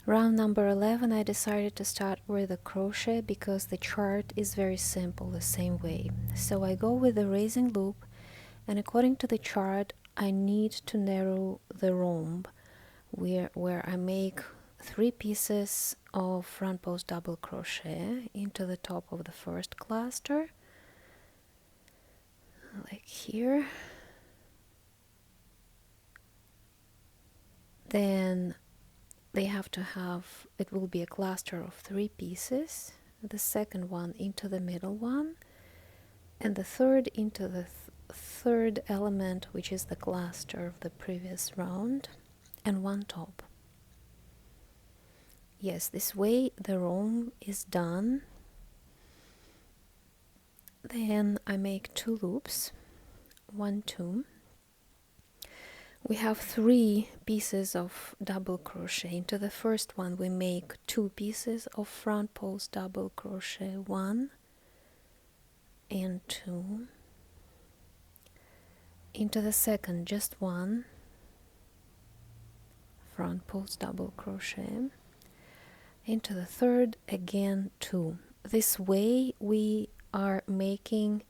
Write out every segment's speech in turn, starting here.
Round number 11, I decided to start with a crochet because the chart is very simple the same way. So I go with the raising loop, and according to the chart I need to narrow the rhomb where I make 3 pieces of front post double crochet into the top of the first cluster, like here. Then they have to have, it will be a cluster of 3 pieces, the second one into the middle one, and the third into the third element, which is the cluster of the previous round, and one top. Yes, this way the rhomb is done. Then I make 2 loops, 1, 2. We have 3 pieces of double crochet. Into the first one we make 2 pieces of front post double crochet, 1 and 2. Into the second, just 1 front post double crochet. Into the third, again 2. This way we are making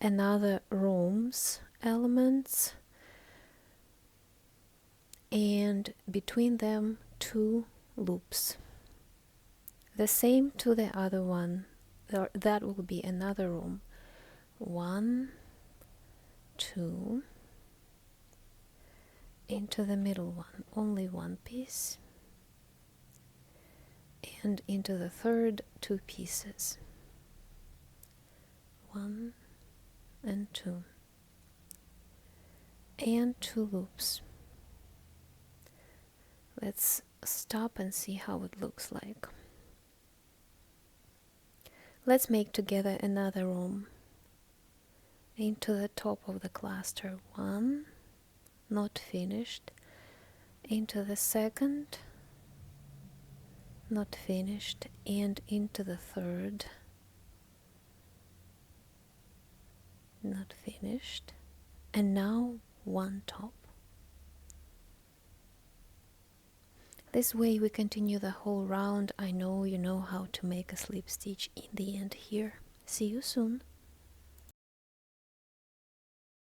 another rhombs elements, and between them 2 loops. The same to the other one, that will be another rhomb. 1, 2, into the middle one, only 1 piece, and into the third 2 pieces, 1 and 2, and 2 loops. Let's stop and see how it looks like. Let's make together another rhomb into the top of the cluster, 1, not finished, into the second, not finished, and into the third, not finished, and now 1 top. This way we continue the whole round. I know you know how to make a slip stitch in the end here. See you soon.